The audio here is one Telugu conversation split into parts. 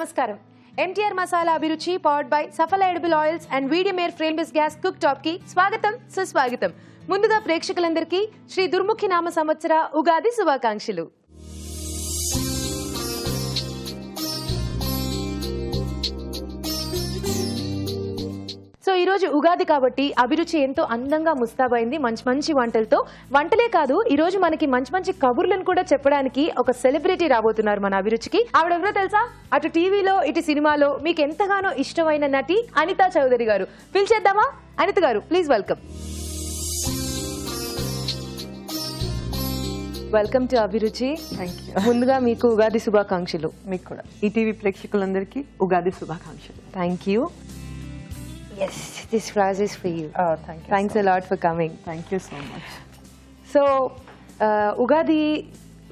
నమస్కారం. MTR మసాలా అభిరుచి powered by Safal edible oils and medium air flame base gas cook top కి స్వాగతం సుస్వాగతం. ముందుగా ప్రేక్షకులందరికీ శ్రీ దుర్ముఖి నామ సంవత్సర ఉగాది శుభాకాంక్షలు. సో ఈ రోజు ఉగాది కాబట్టి అభిరుచి ఎంతో అందంగా ముస్తాబైంది మంచి మంచి వంటలతో. వంటలే కాదు, ఈ రోజు మనకి మంచి మంచి కబుర్లను కూడా చెప్పడానికి ఒక సెలబ్రిటీ రాబోతున్నారు మన అభిరుచికి. ఆవిడెవరో తెలుసా? అటు టీవీలో ఇటు సినిమాలో మీకు ఎంతగానో ఇష్టమైన నటి అనితా చౌదరి గారు. పిలిచేద్దామా? అనిత గారు, ప్లీజ్ వెల్కమ్. వెల్కమ్ టు అభిరుచి. ముందుగా మీకు ఉగాది శుభాకాంక్షలు. మీకు కూడా ఈటీవీ ప్రేక్షకులందరికీ ఉగాది శుభాకాంక్షలు. Thank you. Yes, this flower is for you. Oh, thank you. Thanks a lot for coming. Thank you so much. So, Ugadi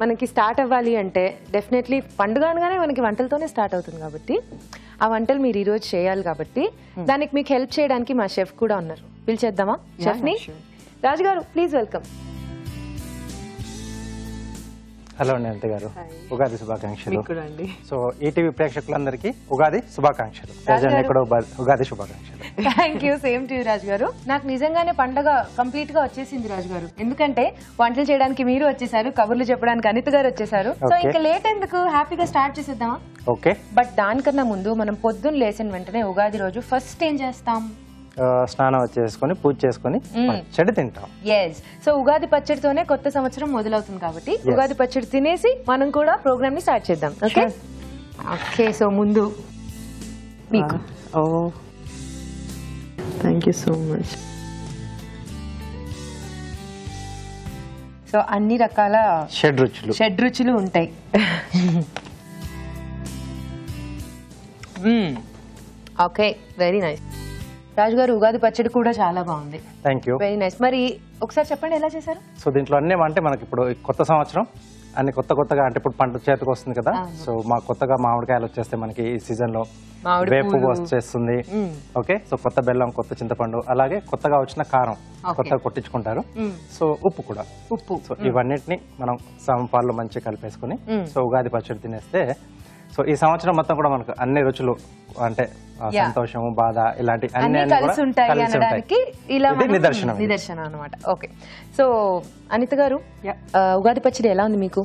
మనకి స్టార్ట్ అవ్వాలి అంటే డెఫినెట్లీ పండుగ అనగానే మనకి వంటలతోనే స్టార్ట్ అవుతుంది కాబట్టి ఆ వంటలు మీరు ఈరోజు చేయాలి కాబట్టి దానికి మీకు హెల్ప్ చేయడానికి మా షెఫ్ కూడా ఉన్నారు. పిలిచేద్దామా షెఫ్ని? రాజు గారు, ప్లీజ్ వెల్కమ్. హలో అండి అనిత గారు, ఉగాది శుభాకాంక్షలు. సో ఈటీవీ ప్రేక్షకులందరికీ ఉగాది శుభాకాంక్షలు. ఉగాది శుభాకాంక్షలు. Thank you. Same to you Raju garu. నాకు నిజంగానే పండగ కంప్లీట్ గా వచ్చేసింది రాజు గారు, ఎందుకంటే వంటలు చేయడానికి మీరు వచ్చేసారు, కబుర్లు చెప్పడానికి అనిత గారు వచ్చేసారు. సో ఇంకా లేట్ ఎందుకు, హ్యాపీగా స్టార్ట్ చేసేద్దామా? ఓకే. బట్ దానికన్నా ముందు మనం పొద్దున్న లేచిన వెంటనే ఉగాది రోజు ఫస్ట్ ఏం చేస్తాం? స్నానం చేసుకుని పూజ చేసుకుని పచ్చడి తింటాం. ఎస్. సో ఉగాది పచ్చడితోనే కొత్త సంవత్సరం మొదలవుతుంది కాబట్టి ఉగాది పచ్చడి తినేసి మనం కూడా ప్రోగ్రామ్ ని స్టార్ట్ చేద్దాం. Okay okay. సో ముందు మీకు thank you so much. So అన్ని రకాల షడ్రుచులు ఉంటాయి. Okay, very nice. రాజు గారు, ఉగాది పచ్చడి కూడా చాలా బాగుంది. Thank you. Very nice. మరి ఒకసారి చెప్పండి ఎలా చేశారు? సో దీంట్లో అన్నీ అంటే మనకి ఇప్పుడు కొత్త సంవత్సరం అన్ని కొత్తగా అంటే ఇప్పుడు పంట చేతికి వస్తుంది కదా. సో మా కొత్తగా మామిడికాయలు వచ్చేస్తే మనకి ఈ సీజన్ లో వేపు వచ్చేస్తుంది. ఓకే. సో కొత్త బెల్లం, కొత్త చింతపండు, అలాగే కొత్తగా వచ్చిన కారం కొత్తగా కొట్టించుకుంటారు. సో ఉప్పు కూడా. సో ఇవన్నిటిని మనం సమపాల్లో మంచిగా కలిపేసుకుని సో ఉగాది పచ్చడి తినేస్తే సో ఈ సంవత్సరం మొత్తం కూడా మనకు అన్ని రుచులు అంటే సంతోషము, బాధ ఇలాంటి అన్ని కలిసి ఉంటాయి అనడానికి నిదర్శనం అన్నమాట. ఓకే. సో అనిత గారు, ఉగాది పచ్చడి ఎలా ఉంది మీకు?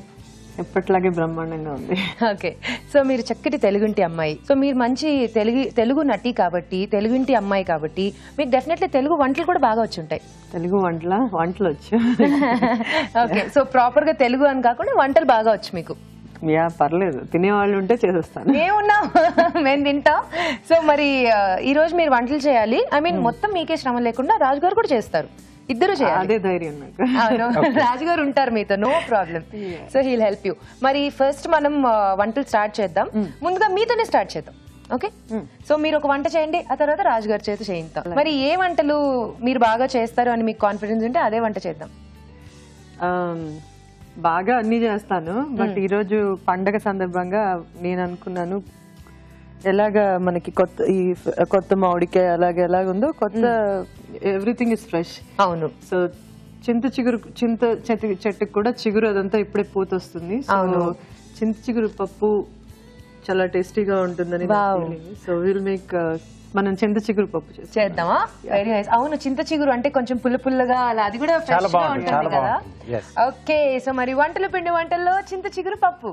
ఎప్పటిలాగే బ్రహ్మాండంగా ఉంది. ఓకే. సో మీరు చక్కటి తెలుగుంటి అమ్మాయి, సో మీరు మంచి తెలుగు నటి కాబట్టి, తెలుగుంటి అమ్మాయి కాబట్టి మీకు డెఫినెట్లీ తెలుగు వంటలు కూడా బాగా వచ్చి ఉంటాయి. తెలుగు వంటలు వచ్చు. ఓకే. సో ప్రాపర్ గా తెలుగు అని కాకుండా వంటలు బాగా వచ్చు మీకు. పర్లేదు, తినేవాళ్ళు ఉంటే చేసేస్తాను. మేమున్నాం, మేము తింటాం. సో మరి ఈ రోజు మీరు వంటలు చేయాలి. ఐ మీన్ మొత్తం మీకే శ్రమ లేకుండా రాజు గారు కూడా చేస్తారు. ఇద్దరు చేయాలి. అదే ధైర్యం నాకు. రాజు గారు ఉంటారు మీతో, no problem. So he'll help you. మరి ఫస్ట్ మనం వంటలు స్టార్ట్ చేద్దాం. ముందుగా మీతోనే స్టార్ట్ చేద్దాం. ఓకే. సో మీరు ఒక వంట చేయండి, ఆ తర్వాత రాజు గారి చేత చేయిద్దాం. మరి ఏ వంటలు మీరు బాగా చేస్తారు అని మీకు కాన్ఫిడెన్స్ ఉంటే అదే వంట చేద్దాం. బాగా అన్ని చేస్తాను, బట్ ఈరోజు పండగ సందర్భంగా నేను అనుకున్నాను ఎలాగా మనకి కొత్త మామిడికాయ ఎలాగుందో కొత్త ఎవ్రీథింగ్ ఇస్ ఫ్రెష్. అవును. సో చింత చెట్టుకు కూడా చిగురు అదంతా ఇప్పుడే పూత వస్తుంది. చింత చిగురు పప్పు చాలా టేస్టీగా ఉంటుందని. సో విల్ మేక్ మనం చింత చిగురు పప్పు చేద్దామా? Very nice. అవును, చింత చిగురు అంటే కొంచెం పుల్లగా అలా, అది కూడా ఫ్రెష్ గా ఉంటుంది కదా. ఓకే. సో మరి పిండి వంటల్లో చింత చిగురు పప్పు.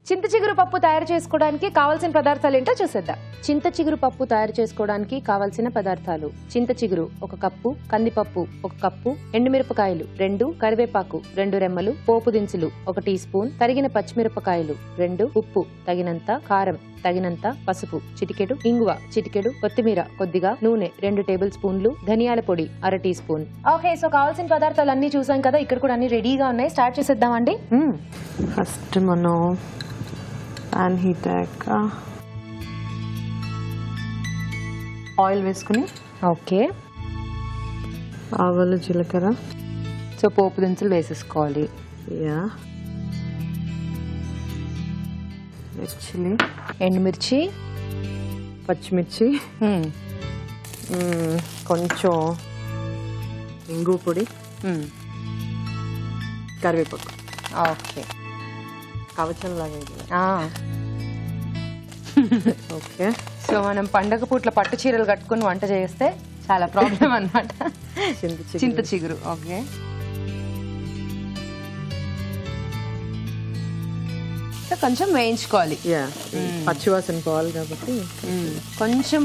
చింత చిగురు పప్పు తయారు చేసుకోవడానికి కావాల్సిన పదార్థాలు ఏంటో చూసేద్దాం. చింత చిగురు పప్పు తయారు చేసుకోవడానికి కావాల్సిన పదార్థాలు: చింత చిగురు 1 కప్పు, కందిపప్పు 1 కప్పు, ఎండుమిరపకాయలు 2, కరివేపాకు 2 రెమ్మలు, పోపు దినుసులు 1 టీ స్పూన్, తరిగిన పచ్చిమిరపకాయలు 2, ఉప్పు తగినంత, కారం తగినంత, పసుపు చిటికెడు, ఇంగువ చిటికెడు, కొత్తిమీర కొద్దిగా, నూనె 2 టేబుల్ స్పూన్లు, ధనియాల పొడి 1 టీ స్పూన్. ఓకే. సో కావాల్సిన పదార్థాలు అన్ని చూసాం కదా, ఇక్కడ కూడా అన్ని రెడీగా ఉన్నాయి. స్టార్ట్ చేసేద్దామండి. ఫస్ట్ మనం పాన్ హీట్ అయ్యాక ఆయిల్ వేసుకుని, ఓకే, ఆవాలు, జీలకర్ర, సో పోపు దినుసులు వేసేసుకోవాలి. చిల్లీ, ఎండుమిర్చి, పచ్చిమిర్చి, కొంచెం ఇంగు పొడి, కరివేపాకు ఓకే. కవచం లాగా ఓకే. సో మనం పండగ పూట్ల పట్టు చీరలు కట్టుకుని వంట చేస్తే చాలా ప్రాబ్లం అన్నమాట. చింత చిగురు. ఓకే. సో కొంచెం వేయించుకోవాలి. పచ్చివాసన పోవాలి కాబట్టి కొంచెం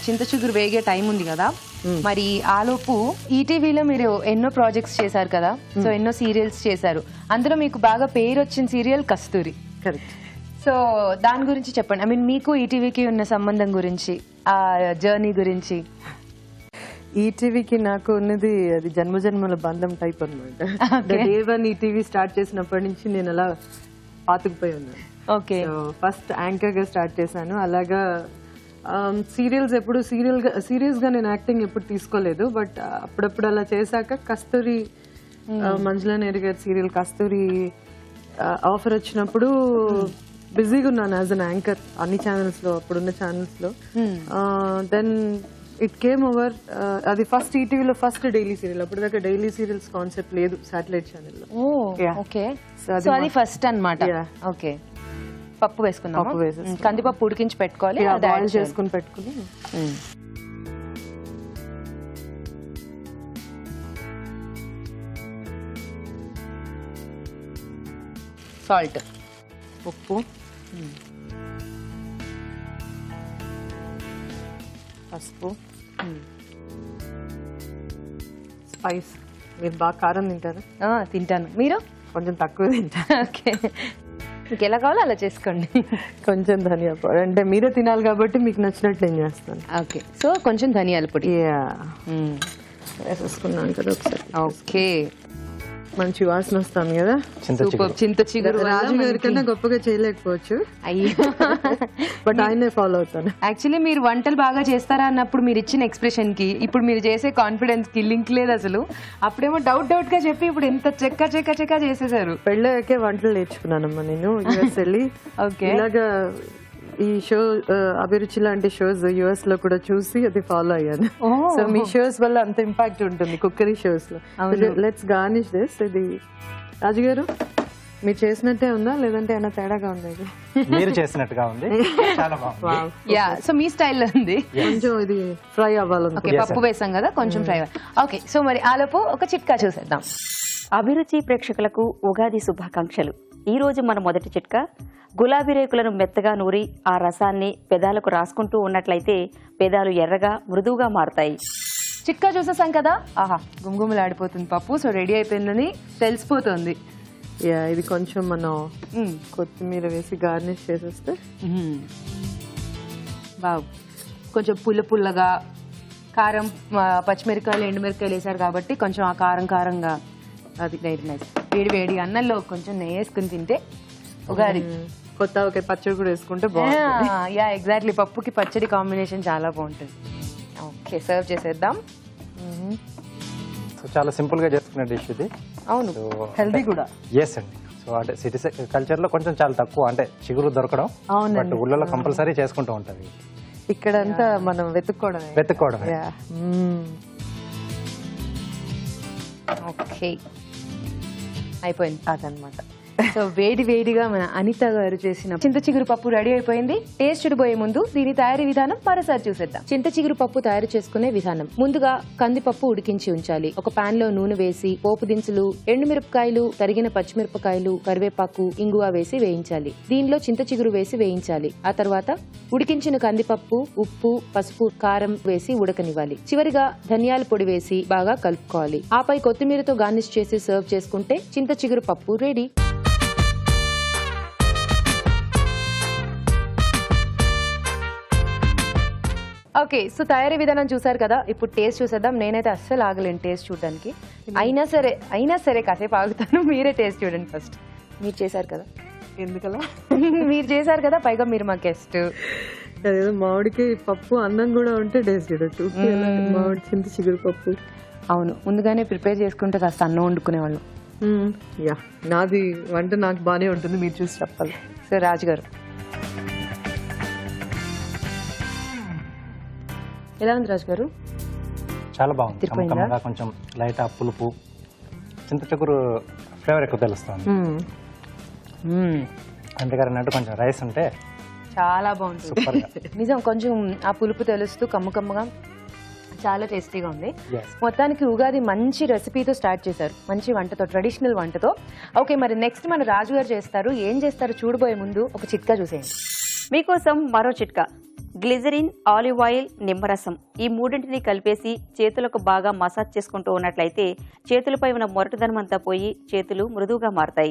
చింత చిగురు వేగే టైం ఉంది కదా, మరి ఆలోపు ఈటీవీలో మీరు ఎన్నో ప్రాజెక్ట్స్ చేశారు కదా, సో ఎన్నో సీరియల్స్ చేశారు. అందులో మీకు బాగా పేరు వచ్చిన సీరియల్ కస్తూరి. కరెక్ట్. సో దాని గురించి చెప్పండి. ఐ మీన్ మీకు ఈటీవీకి ఉన్న సంబంధం గురించి, ఆ జర్నీ గురించి. ఈటీవీకి నాకు ఉన్నది అది జన్మజన్మల బంధం టైప్ అనమాట. డే వన్ ఈటీవీ స్టార్ట్ చేసినప్పటి నుంచి నేను అలా పాతుకుపోయి ఉన్నాను. ఓకే. ఫస్ట్ యాంకర్ గా స్టార్ట్ చేశాను. అలాగా సీరియల్స్ ఎప్పుడు సీరియస్ గా నేను యాక్టింగ్ ఎప్పుడు తీసుకోలేదు. బట్ అప్పుడప్పుడు అలా చేశాక కస్తూరి, మంజులా నేరి గారి సీరియల్ కస్తూరి ఆఫర్ వచ్చినప్పుడు బిజీగా ఉన్నాను యాజ్ అన్ యాంకర్ అన్ని ఛానల్స్ లో, అప్పుడున్న ఛానల్స్ లో. Then it came over. అది ఫస్ట్ ఈటీవీలో ఫస్ట్ డైలీ సీరియల్. అప్పుడు దాకా డైలీ సీరియల్స్ కాన్సెప్ట్ లేదు సాటిలైట్ ఛానల్లో. ఓకే. సో అది ఫస్ట్ అన్నమాట. ఓకే. పప్పు వేసుకున్నాం. పప్పు వేసేసుకున్నాం. కందిపప్పు ఉడికించి పెట్టుకోవాలి, బాయిల్ చేసుకుని పెట్టుకుని సాల్ట్, ఉప్పు, పసుపు, స్పైస్. మీరు బాగా కారం తింటారు? తింటాను. మీరు? కొంచెం తక్కువ తింటారు. ఓకే. మీకు ఎలా కావాలో అలా చేసుకోండి. కొంచెం ధనియా పొడి, అంటే మీరే తినాలి కాబట్టి మీకు నచ్చినట్టు నేను చేస్తాను. ఓకే. సో కొంచెం ధనియాల పొడి వేసేసుకున్నాను కదా ఒకసారి. ఓకే. మంచి వాసన వస్తాను కదా. చింత చిగురు రాజు గారి కన్నా గొప్పగా చేయలేకపోవచ్చు, అయ్యో, బట్ ఆయనే ఫాలో అవుతాను. యాక్చువల్లీ మీరు వంటలు బాగా చేస్తారా అన్నప్పుడు మీరు ఇచ్చిన ఎక్స్ప్రెషన్ కి ఇప్పుడు మీరు చేసే కాన్ఫిడెన్స్ కి లింక్ లేదు అసలు. అప్పుడేమో డౌట్ గా చెప్పి ఇప్పుడు ఎంత చెక్క చేసేసారు. పెళ్ళకే వంటలు నేర్చుకున్నానమ్మా నేను యుఎస్ వెళ్ళి. ఓకే. ఇలాగా ఈ షో అభిరుచి లాంటి షోస్ యుఎస్ లో కూడా చూసి అది ఫాలో అయ్యాను. సో మీ షోస్ వల్ల అంత ఇంపాక్ట్ ఉంటుంది కుక్కరీ షోస్ లో. Let's garnish this. ఇది రాజు గారు మీరు చేసినట్టే ఉందా లేదంటే ఏమైనా తేడాగా ఉందా? ఇది మీరు చేసినట్టుగా ఉంది, చాలా బాగుంది. యా, సో మీ స్టైల్లో ఉంది. కొంచెం ఇది ఫ్రై అవ్వాలని. ఓకే, పప్పు వేసాం కదా, కొంచెం ఫ్రై. ఓకే, సో మరి ఆలోపు ఒక చిట్కా చూసేద్దాం. అభిరుచి ప్రేక్షకులకు ఉగాది శుభాకాంక్షలు. ఈ రోజు మన మొదటి చిట్కా, గులాబీ రేకులను మెత్తగా నూరి ఆ రసాన్ని పెదాలకు రాసుకుంటూ ఉన్నట్లయితే పెదాలు ఎర్రగా మృదువుగా మారుతాయి. చిట్కా చూసేసాం కదా. ఆహా, గుమగుమలాడిపోతుంది పప్పు. సో రెడీ అయిపోయిందని తెలిసిపోతుంది. ఇది కొంచెం మనం కొత్తిమీర వేసి గార్నిష్ చేసేస్తే బాగు. కొంచెం పుల్లగా, కారం, పచ్చిమిరకాయలు, ఎండుమిరకాయలు వేసారు కాబట్టి కొంచెం ఆ కారంగా అది వెరీ నైస్. వేడి అన్నంలో కొంచెం నెయ్యి వేసుకుని తింటే ఉగాది. కొత్త ఒక పచ్చడి కూడా వేసుకుంటే బాగుంటుంది. Yeah, exactly. పప్పుకి పచ్చడి కాంబినేషన్ చాలా బాగుంటుంది. ఓకే, సర్వ్ చేసేద్దాం. సో చాలా సింపుల్ గా చేసుకునే డిష్ ఇది. అవును, హెల్దీ కూడా. ఎస్ అండి. సో అంటే సిటీ కల్చర్ లో కొంచెం చాలా తక్కువ, అంటే చిగురు దొరకడం. బట్ ఊళ్ళలో కంపల్సరీ చేసుకుంటూ ఉంటది. ఇక్కడంతా మనం వెతుక్కోవడం. ఓకే, అయిపోయింది అదనమాట. సో వేడిగా మన అనిత గారు చేసిన చింత చిగురు పప్పు రెడీ అయిపోయింది. టేస్ట్ చూడబోయే ముందు దీని తయారీ విధానం మరోసారి చూసేద్దాం. చింత చిగురు పప్పు తయారు చేసుకునే విధానం. ముందుగా కందిపప్పు ఉడికించి ఉంచాలి. ఒక పాన్ లో నూనె వేసి పోపు దినుసులు, ఎండుమిరపకాయలు, తరిగిన పచ్చిమిరపకాయలు, కరివేపాకు, ఇంగువ వేసి వేయించాలి. దీనిలో చింత చిగురు వేసి వేయించాలి. ఆ తర్వాత ఉడికించిన కందిపప్పు, ఉప్పు, పసుపు, కారం వేసి ఉడకనివ్వాలి. చివరిగా ధనియాల పొడి వేసి బాగా కలుపుకోవాలి. ఆపై కొత్తిమీరతో గార్నిష్ చేసి సర్వ్ చేసుకుంటే చింత చిగురు పప్పు రెడీ. ఓకే, సో తయారీ విధానం చూసారు కదా. ఇప్పుడు టేస్ట్ చూసేద్దాం. నేనైతే అస్సలు ఆగలేను టేస్ట్ చూడడానికి. అయినా సరే కాసేపు ఆగుతాను. మీరే టేస్ట్ చూడండి ఫస్ట్. మీరు చేశారు కదా, ఎందుకలా? మీరు చేశారు కదా, పైగా మీరు మా గెస్ట్. అదేదో మామిడికి పప్పు అన్నం కూడా ఉంటే టేస్ట్ చూడొచ్చు. మామిడి చింత చిగురు పప్పు. అవును, ముందుగానే ప్రిపేర్ చేసుకుంటే కాస్త అన్నం వండుకునేవాళ్ళం. యా, నాది వంట నాకు బాగానే ఉంటుంది, మీరు చూసి చెప్పాలి. సో రాజు గారు ఎలా ఉంది? రాజు గారు చాలా బాగుంది. కొంచెం లైట్ పులుపు, చింత చిగురు ఫ్లేవర్ ఎక్కువ తెలుస్తుంది. అందుకని అన్నట్టు కొంచెం రైస్ ఉంటే చాలా బాగుంటుంది. సూపర్ గా. నిజం, కొంచెం ఆ పులుపు తెలుస్తూ కమ్మగా చాలా టేస్టీగా ఉంది. Yes. మొత్తానికి ఉగాది మంచి రెసిపీతో స్టార్ట్ చేశారు, మంచి వంటతో, ట్రెడిషనల్ వంటతో. ఓకే, మరి నెక్స్ట్ మన రాజు గారు చేస్తారు. ఏం చేస్తారు చూడబోయే ముందు ఒక చిట్కా చూసేయండి. మీకోసం మరో చిట్కా. గ్లిజరిన్, ఆలివ్ ఆయిల్, నిమ్మరసం ఈ మూడింటిని కలిపేసి చేతులకు బాగా మసాజ్ చేసుకుంటూ ఉన్నట్లయితే చేతులపై ఉన్న మొరటుదనం అంతా పోయి చేతులు మృదువుగా మారతాయి.